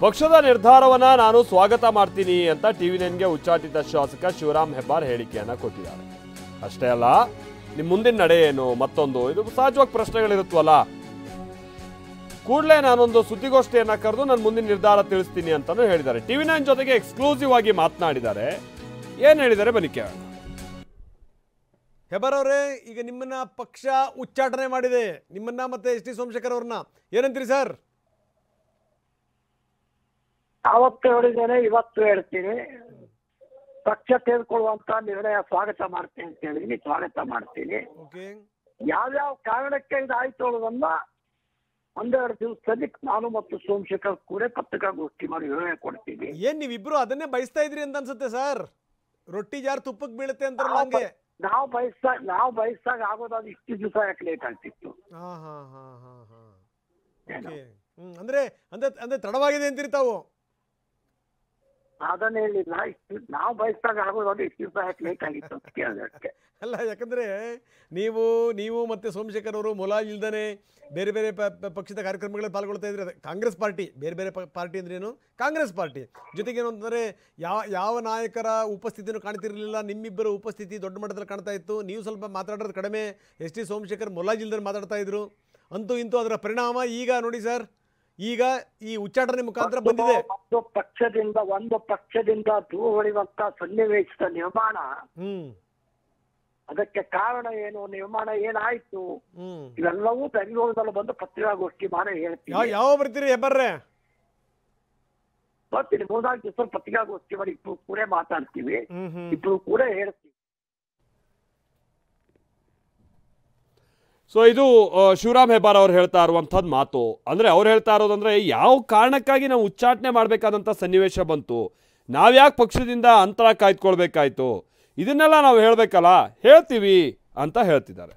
ಪಕ್ಷದ ನಿರ್ಧಾರವನ್ನ ನಾನು ಸ್ವಾಗತ ಮಾಡ್ತೀನಿ ಅಂತ ಟಿವಿ9ಗೆ ಉಚ್ಚಾಟಿತ ಶಾಸಕ ಶಿವರಾಮ್ ಹೆಬ್ಬಾರ್ ಹೇಳಿಕೆಯನ್ನ ಕೊಟ್ಟಿದ್ದಾರೆ. ಅಷ್ಟೇ ಅಲ್ಲ, ನಿಮ್ಮ ಮುಂದಿನ ನಡೆ ಏನು, ಮತ್ತೊಂದು ಇದು ಸಹಜವಾಗಿ ಪ್ರಶ್ನೆಗಳಿರುತ್ತವಲ್ಲ, ಕೂಡಲೇ ನಾನೊಂದು ಸುದ್ದಿಗೋಷ್ಠಿಯನ್ನ ಕರೆದು ನನ್ನ ಮುಂದಿನ ನಿರ್ಧಾರ ತಿಳಿಸ್ತೀನಿ ಅಂತಾನೂ ಹೇಳಿದ್ದಾರೆ. ಟಿವಿ9 ಜೊತೆಗೆ ಎಕ್ಸ್ಕ್ಲೂಸಿವ್ ಆಗಿ ಮಾತನಾಡಿದ್ದಾರೆ. ಏನ್ ಹೇಳಿದ್ದಾರೆ ಬನ್ನಿ ಕೇಳೋಣ. ಹೆಬ್ಬಾರ್ ಅವರೇ, ಈಗ ನಿಮ್ಮನ್ನ ಪಕ್ಷ ಉಚ್ಚಾಟನೆ ಮಾಡಿದೆ, ನಿಮ್ಮನ್ನ ಮತ್ತೆ ಎಸ್ ಟಿ ಸೋಮಶೇಖರ್ ಅವ್ರನ್ನ, ಏನಂತೀರಿ ಸರ್? ಅವತ್ತು ಹೇಳಿದ್ದೇನೆ, ಇವತ್ತು ಹೇಳ್ತೀನಿ. ಪಕ್ಷ ತೆಗೆದುಕೊಳ್ಳುವಂತ ನಿರ್ಣಯ ಸ್ವಾಗತ ಮಾಡ್ತೀನಿ ಅಂತ ಹೇಳಿದೀನಿ, ಸ್ವಾಗತ ಮಾಡ್ತೀನಿ. ಯಾವ್ಯಾವ ಕಾರಣಕ್ಕೆ ಇದಾಯ್ತು ಅನ್ನೋದನ್ನ ಒಂದೆರಡು ದಿವಸದಲ್ಲಿ ನಾನು ಮತ್ತು ಸೋಮಶೇಖರ್ ಕೂಡ ಪತ್ರಿಕಾಗೋಷ್ಠಿ ಮಾಡಿ ವಿವರಣೆ ಕೊಡ್ತೀವಿ. ಏನ್ ನೀವಿಬ್ರು ಅದನ್ನೇ ಬಯಸ್ತಾ ಇದ್ರಿ ಅಂತ ಅನ್ಸುತ್ತೆ ಸರ್. ರೊಟ್ಟಿ ಜಾರ್ ತುಪ್ಪಕ್ಕೆ ಬೀಳುತ್ತೆ ಅಂತಾರಲ್ಲ ಹಂಗೆ. ನಾವು ಬಯಸ್ದಾಗ ಆಗೋದಾದ್ರೆ ಇಷ್ಟು ದಿವಸ ಯಾಕೆ ಲೇಟ್ ಆಗ್ತಿತ್ತು. ಅಂದ್ರೆ ಅಂದ್ರೆ ತಡವಾಗಿದೆ ಅಂತೀರಿ ತಾವು? ಅದನ್ನ ಹೇಳಿಲ್ಲ, ನಾವು ಬಯಸ್ದಾಗ ಆಗೋದಾದ್ರೆ ಇಷ್ಟು ದಿವಸ ಯಾಕೆ ಲೇಟ್ ಆಗಿತ್ತು ಅಂತ ಕೇಳಿದಕ್ಕೆ. ಅಲ್ಲ, ಯಾಕಂದ್ರೆ ನೀವು ಮತ್ತೆ ಸೋಮಶೇಖರ್ ಅವರು ಮೊಲಾಜ್ ಇಲ್ದಾನೆ ಬೇರೆ ಬೇರೆ ಪಕ್ಷದ ಕಾರ್ಯಕ್ರಮಗಳಲ್ಲಿ ಪಾಲ್ಗೊಳ್ತಾ ಇದ್ರೆ. ಕಾಂಗ್ರೆಸ್ ಪಾರ್ಟಿ, ಬೇರೆ ಬೇರೆ ಪಾರ್ಟಿ ಅಂದ್ರೆ ಏನು, ಕಾಂಗ್ರೆಸ್ ಪಾರ್ಟಿ ಜೊತೆಗೆ ಏನು ಅಂತಂದ್ರೆ ಯಾವ ನಾಯಕರ ಉಪಸ್ಥಿತಿನೂ ಕಾಣ್ತಿರ್ಲಿಲ್ಲ. ನಿಮ್ಮಿಬ್ಬರ ಉಪಸ್ಥಿತಿ ದೊಡ್ಡ ಮಟ್ಟದಲ್ಲಿ ಕಾಣ್ತಾ ಇತ್ತು. ನೀವು ಸ್ವಲ್ಪ ಮಾತಾಡೋದು ಕಡಿಮೆ, ಎಸ್ ಟಿ ಸೋಮಶೇಖರ್ ಮೊಲಾಜ್ ಇಲ್ದಾನೆ ಮಾತಾಡ್ತಾ ಇದ್ರು. ಅಂತೂ ಇಂತೂ ಅದರ ಪರಿಣಾಮ ಈಗ ನೋಡಿ ಸರ್, ಈಗ ಈ ಉಚ್ಚಾಟನೆ ಮುಖಾಂತರ ಬಂದಿದೆ. ಒಂದು ಪಕ್ಷದಿಂದ ದೂರ ಹೊಡೆಯುವಂತ ಸನ್ನಿವೇಶದ ನಿರ್ಮಾಣ, ಅದಕ್ಕೆ ಕಾರಣ ಏನು, ನಿರ್ಮಾಣ ಏನಾಯ್ತು, ಇವೆಲ್ಲವೂ ಬೆಂಗಳೂರಿನಲ್ಲಿ ಬಂದು ಪತ್ರಿಕಾಗೋಷ್ಠಿ ಮಾಡಿ ಹೇಳ್ತೀವಿ. ಯಾವ ಬರ್ತೀರಿ ಹೆಬ್ಬಾರ್ರೆ? ಬರ್ತೀನಿ, 3-4 ದಿವಸ ಪತ್ರಿಕಾಗೋಷ್ಠಿ ಮಾಡಿ ಇಬ್ರು ಕೂಡ ಮಾತಾಡ್ತೀವಿ, ಇಬ್ರು ಕೂಡ ಹೇಳ್ತೀವಿ. ಸೊ ಇದು ಶಿವರಾಮ್ ಹೆಬ್ಬಾರ್ ಅವ್ರು ಹೇಳ್ತಾ ಇರುವಂಥದ್ದು ಮಾತು. ಅಂದರೆ ಅವ್ರು ಹೇಳ್ತಾ ಇರೋದಂದ್ರೆ, ಯಾವ ಕಾರಣಕ್ಕಾಗಿ ನಾವು ಉಚ್ಚಾಟನೆ ಮಾಡಬೇಕಾದಂಥ ಸನ್ನಿವೇಶ ಬಂತು, ನಾವ್ಯಾಕೆ ಪಕ್ಷದಿಂದ ಅಂತರ ಕಾಯ್ದುಕೊಳ್ಬೇಕಾಯ್ತು, ಇದನ್ನೆಲ್ಲ ನಾವು ಹೇಳಬೇಕಲ್ಲ, ಹೇಳ್ತೀವಿ ಅಂತ ಹೇಳ್ತಿದ್ದಾರೆ.